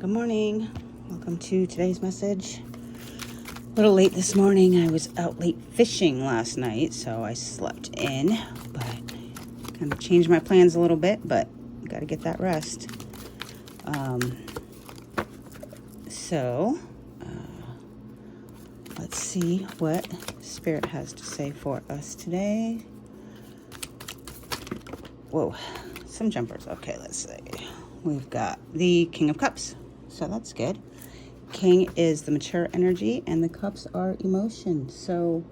Good morning. Welcome to today's message. A little late this morning. I was out late fishing last night, so I slept in, but kind of changed my plans a little bit, but got to get that rest. Let's see what Spirit has to say for us today. Whoa, some jumpers. Okay, let's see. We've got the King of Cups, so that's good. King is the mature energy, and the cups are emotion. So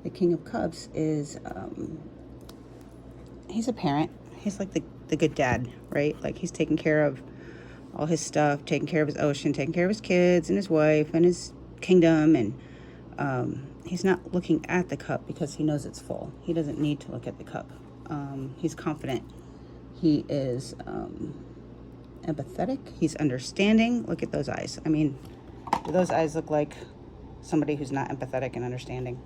the King of Cups is, he's a parent. He's like the good dad, right? Like he's taking care of all his stuff, taking care of his ocean, taking care of his kids and his wife and his kingdom. And he's not looking at the cup because he knows it's full. He doesn't need to look at the cup. He's confident. He is empathetic. He's understanding. Look at those eyes. I mean, do those eyes look like somebody who's not empathetic and understanding?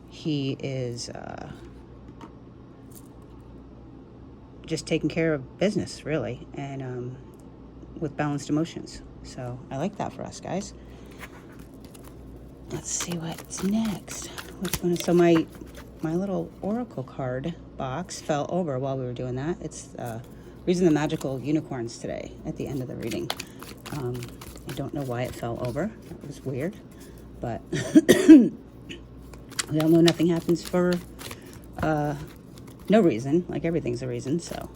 He is just taking care of business, really, and with balanced emotions. So I like that for us, guys. Let's see what's next. So my little oracle card box fell over while we were doing that. It's reading the magical unicorns today at the end of the reading. I don't know why it fell over. That was weird, but we all know nothing happens for no reason. Like everything's a reason, so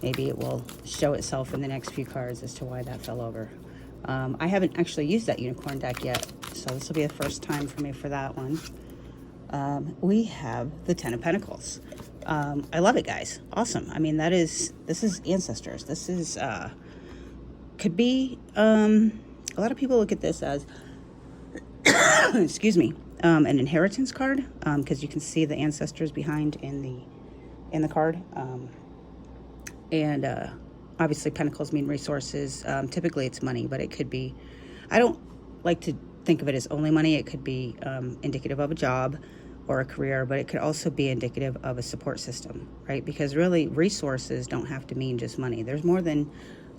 maybe it will show itself in the next few cards as to why that fell over. I haven't actually used that unicorn deck yet, so this will be the first time for me for that one. We have the Ten of Pentacles. I love it, guys. Awesome. I mean, this is ancestors. This is, could be, a lot of people look at this as, excuse me, an inheritance card, because you can see the ancestors behind in the card. And obviously pentacles mean resources. Typically it's money, but it could be, I don't like to think of it as only money. It could be indicative of a job or a career, but it could also be indicative of a support system, right? Because really resources don't have to mean just money. There's more than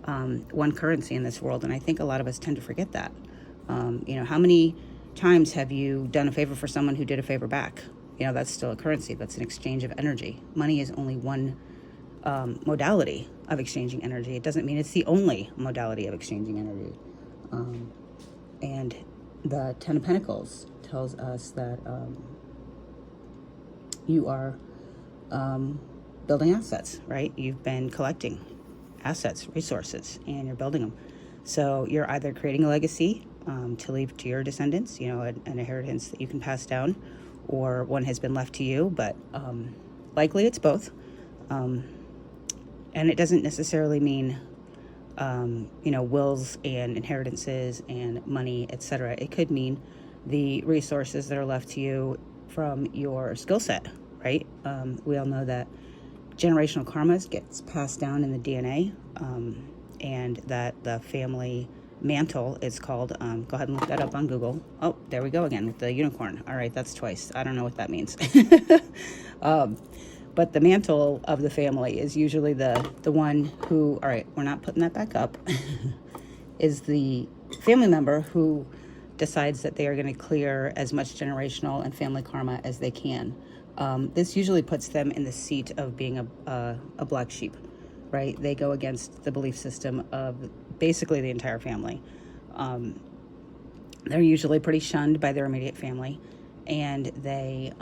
one currency in this world, and I think a lot of us tend to forget that. How many times have you done a favor for someone who did a favor back? That's still a currency. That's an exchange of energy. Money is only one modality of exchanging energy. It doesn't mean it's the only modality of exchanging energy. And the Ten of Pentacles tells us that you are building assets, right? You've been collecting assets, resources, and you're building them. So you're either creating a legacy to leave to your descendants, an inheritance that you can pass down, or one has been left to you, but likely it's both. And it doesn't necessarily mean, wills and inheritances and money, etc. It could mean the resources that are left to you from your skill set, right? We all know that generational karma gets passed down in the DNA, and that the family mantle is called, go ahead and look that up on Google. Oh, there we go again with the unicorn. All right, that's twice. I don't know what that means. But the mantle of the family is usually the one who, all right, we're not putting that back up, is the family member who decides that they are going to clear as much generational and family karma as they can. This usually puts them in the seat of being a black sheep, right? They go against the belief system of basically the entire family. They're usually pretty shunned by their immediate family, and they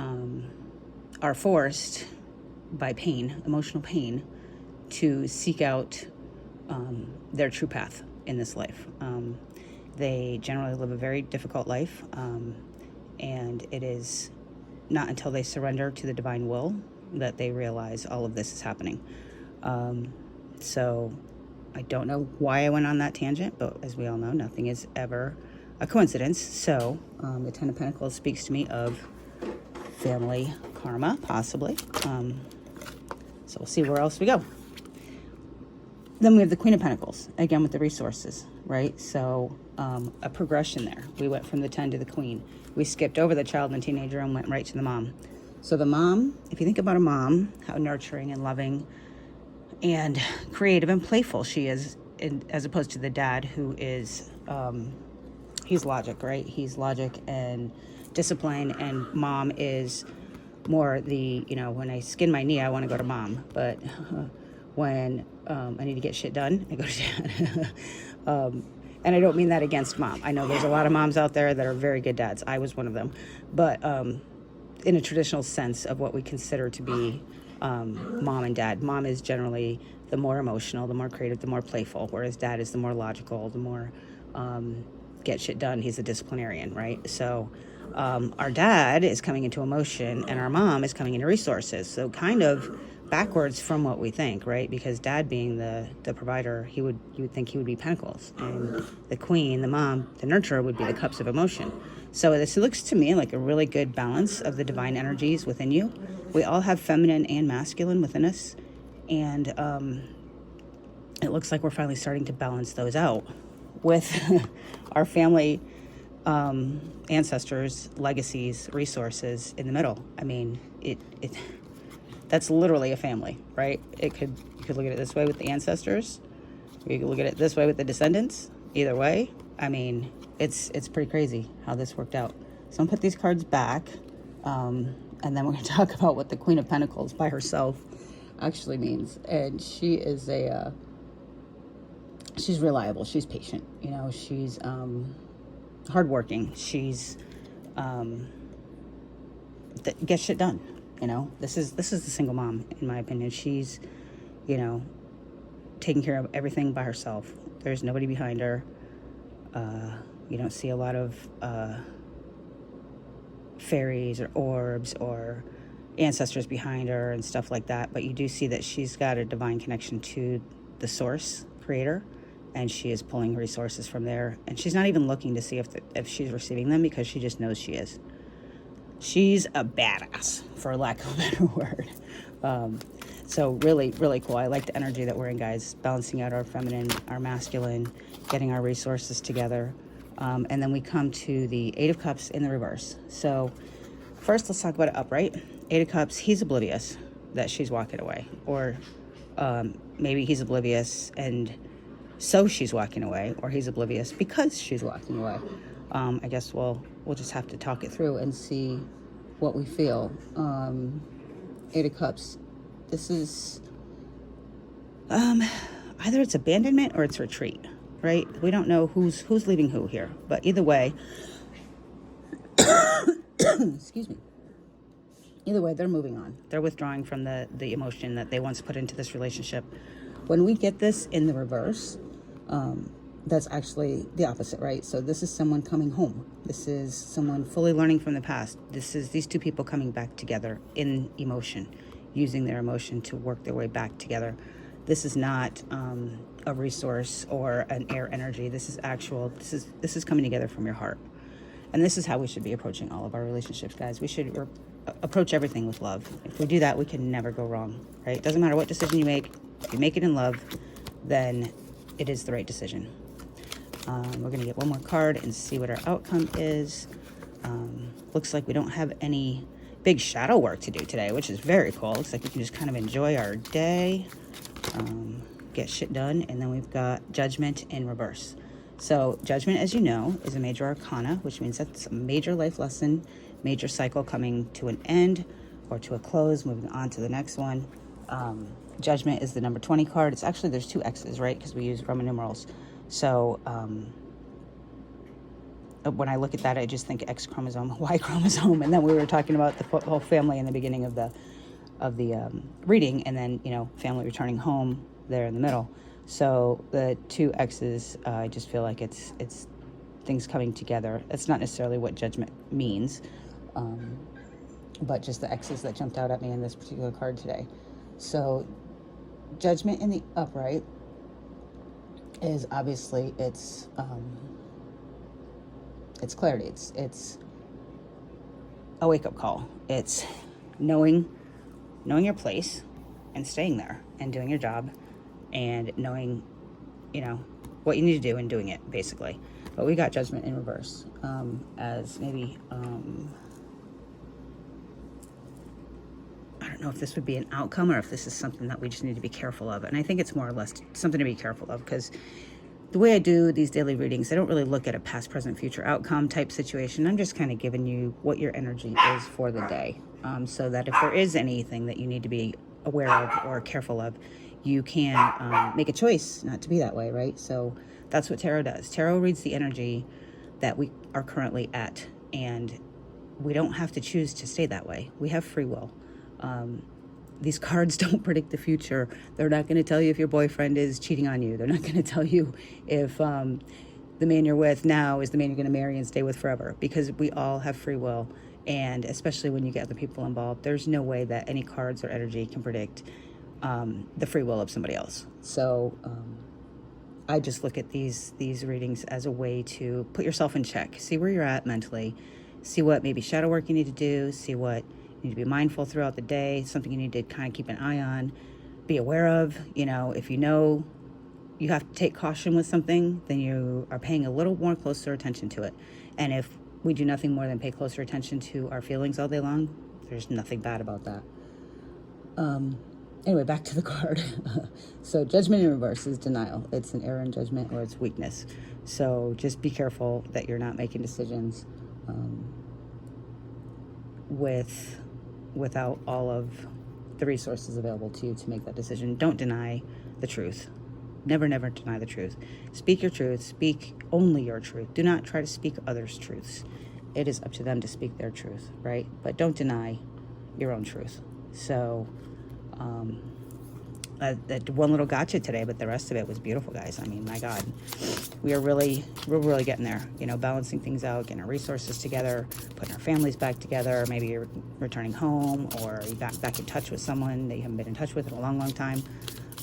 are forced by pain, emotional pain, to seek out their true path in this life. They generally live a very difficult life, and it is not until they surrender to the divine will that they realize all of this is happening. So I don't know why I went on that tangent, but as we all know, nothing is ever a coincidence. So the Ten of Pentacles speaks to me of family karma, possibly. So we'll see where else we go. Then we have the Queen of Pentacles, again with the resources, right? So a progression there. We went from the 10 to the Queen. We skipped over the child and teenager and went right to the mom. So the mom, if you think about a mom, how nurturing and loving and creative and playful she is as opposed to the dad who is, he's logic, right? He's logic and discipline, and mom is more the, when I skin my knee, I want to go to mom, but when I need to get shit done, I go to dad. And I don't mean that against mom. I know there's a lot of moms out there that are very good dads. I was one of them. But in a traditional sense of what we consider to be mom and dad, mom is generally the more emotional, the more creative, the more playful, whereas dad is the more logical, the more get shit done. He's a disciplinarian, right? So our dad is coming into emotion and our mom is coming into resources. So kind of backwards from what we think, right? Because dad being the provider, you would think he would be pentacles, and the queen, the mom, the nurturer would be the cups of emotion. So this looks to me like a really good balance of the divine energies within you. We all have feminine and masculine within us, and it looks like we're finally starting to balance those out with our family, ancestors, legacies, resources in the middle. I mean, that's literally a family, right? You could look at it this way with the ancestors. You could look at it this way with the descendants. Either way, I mean, it's pretty crazy how this worked out. So I'm gonna put these cards back, and then we're gonna talk about what the Queen of Pentacles by herself actually means. And she is she's reliable. She's patient. She's hardworking. She's gets shit done. This is the single mom, in my opinion. She's, taking care of everything by herself. There's nobody behind her. You don't see a lot of fairies or orbs or ancestors behind her and stuff like that. But you do see that she's got a divine connection to the source creator, and she is pulling resources from there. And she's not even looking to see if she's receiving them, because she just knows she is. She's a badass, for lack of a better word. So really, really cool. I like the energy that we're in, guys. Balancing out our feminine, our masculine, getting our resources together. And then we come to the Eight of Cups in the reverse. So first, let's talk about it upright. Eight of Cups, he's oblivious that she's walking away. Or maybe he's oblivious and so she's walking away. Or he's oblivious because she's walking away. I guess we'll just have to talk it through and see what we feel. Eight of Cups. This is either it's abandonment or it's retreat, right? We don't know who's leaving who here, but either way, excuse me. Either way, they're moving on. They're withdrawing from the emotion that they once put into this relationship. When we get this in the reverse, that's actually the opposite, right? So this is someone coming home. This is someone fully learning from the past. This is these two people coming back together in emotion, using their emotion to work their way back together. This is not a resource or an air energy. This is actual. This is coming together from your heart, and this is how we should be approaching all of our relationships, guys. We should approach everything with love. If we do that, we can never go wrong, right? It doesn't matter what decision you make. If you make it in love, then it is the right decision. We're going to get one more card and see what our outcome is. Looks like we don't have any big shadow work to do today, which is very cool. Looks like we can just kind of enjoy our day, get shit done. And then we've got Judgment in reverse. So Judgment, as you know, is a major arcana, which means that's a major life lesson, major cycle coming to an end or to a close, moving on to the next one. Judgment is the number 20 card. It's actually, there's two X's, right? Because we use Roman numerals. So when I look at that, I just think X chromosome, Y chromosome, and then we were talking about the whole family in the beginning of the reading, and then family returning home there in the middle. So the two X's, I just feel like it's things coming together. It's not necessarily what Judgment means, but just the X's that jumped out at me in this particular card today. So Judgment in the upright is obviously it's clarity. It's a wake-up call. It's knowing your place and staying there and doing your job and knowing what you need to do and doing it, basically. But we got Judgment in reverse as maybe I don't don't know if this would be an outcome or if this is something that we just need to be careful of. And I think it's more or less something to be careful of, because the way I do these daily readings, I don't really look at a past, present, future outcome type situation. I'm just kind of giving you what your energy is for the day, so that if there is anything that you need to be aware of or careful of, you can make a choice not to be that way, right? So that's what tarot does. Tarot reads the energy that we are currently at, and we don't have to choose to stay that way. We have free will. These cards don't predict the future. They're not going to tell you if your boyfriend is cheating on you. They're not going to tell you if the man you're with now is the man you're going to marry and stay with forever, because we all have free will. And especially when you get other people involved, there's no way that any cards or energy can predict the free will of somebody else. So I just look at these readings as a way to put yourself in check, see where you're at mentally, see what maybe shadow work you need to do, see what you need to be mindful throughout the day, something you need to kind of keep an eye on, be aware of. If you know you have to take caution with something, then you are paying a little more closer attention to it. And if we do nothing more than pay closer attention to our feelings all day long, there's nothing bad about that. Anyway, back to the card. So Judgment in reverse is denial. It's an error in judgment, or it's weakness. So just be careful that you're not making decisions without all of the resources available to you to make that decision. Don't deny the truth. Never deny the truth. Speak your truth. Speak only your truth. Do not try to speak others' truths. It is up to them to speak their truth, right? But don't deny your own truth. So that one little gotcha today, but the rest of it was beautiful, guys. I mean, my God, we're really getting there, balancing things out, getting our resources together, putting our families back together. Maybe you're returning home, or you got back in touch with someone that you haven't been in touch with in a long time.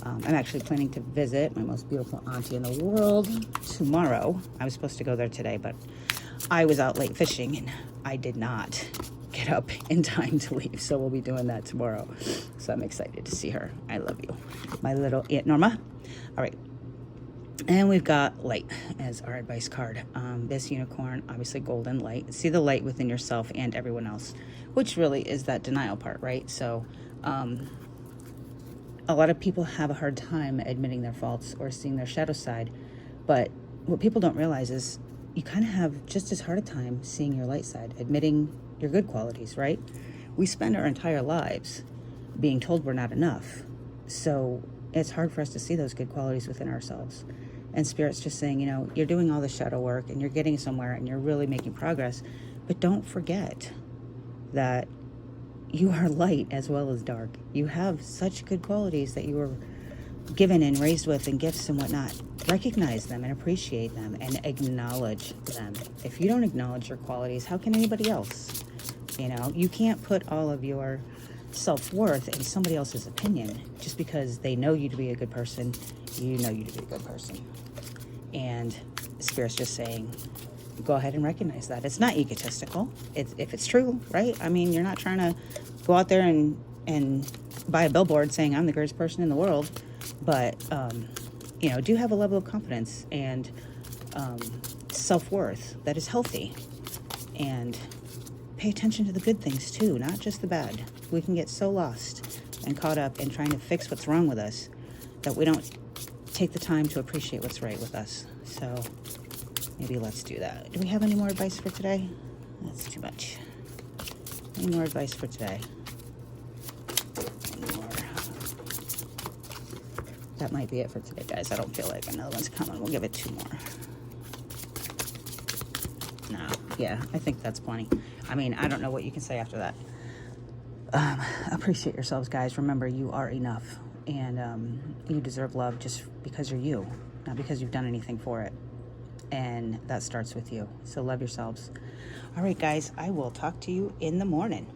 I'm actually planning to visit my most beautiful auntie in the world tomorrow. I was supposed to go there today, but I was out late fishing and I did not get up in time to leave, so we'll be doing that tomorrow. So I'm excited to see her. I love you, my little Aunt Norma. All right, and we've got light as our advice card. This unicorn, obviously golden light. See the light within yourself and everyone else, which really is that denial part, right? So a lot of people have a hard time admitting their faults or seeing their shadow side, but what people don't realize is you kind of have just as hard a time seeing your light side, admitting your good qualities, right? We spend our entire lives being told we're not enough. So it's hard for us to see those good qualities within ourselves. And Spirit's just saying, you're doing all the shadow work and you're getting somewhere and you're really making progress. But don't forget that you are light as well as dark. You have such good qualities that you were given and raised with, and gifts and whatnot. Recognize them and appreciate them and acknowledge them. If you don't acknowledge your qualities, how can anybody else? You can't put all of your self-worth in somebody else's opinion. Just because they know you to be a good person, you know you to be a good person. And Spirit's just saying, go ahead and recognize that. It's not egotistical. If it's true, right? I mean, you're not trying to go out there and buy a billboard saying I'm the greatest person in the world, but do have a level of confidence and self-worth that is healthy, and pay attention to the good things too, not just the bad. We can get so lost and caught up in trying to fix what's wrong with us that we don't take the time to appreciate what's right with us. So maybe let's do that. Do we have any more advice for today? That's too much. Any more advice for today? Any more? That might be it for today, guys. I don't feel like another one's coming. We'll give it 2 more. No, yeah, I think that's plenty. I mean, I don't know what you can say after that. Appreciate yourselves, guys. Remember, you are enough, and you deserve love just because you're you, not because you've done anything for it. And that starts with you. So love yourselves. All right, guys, I will talk to you in the morning.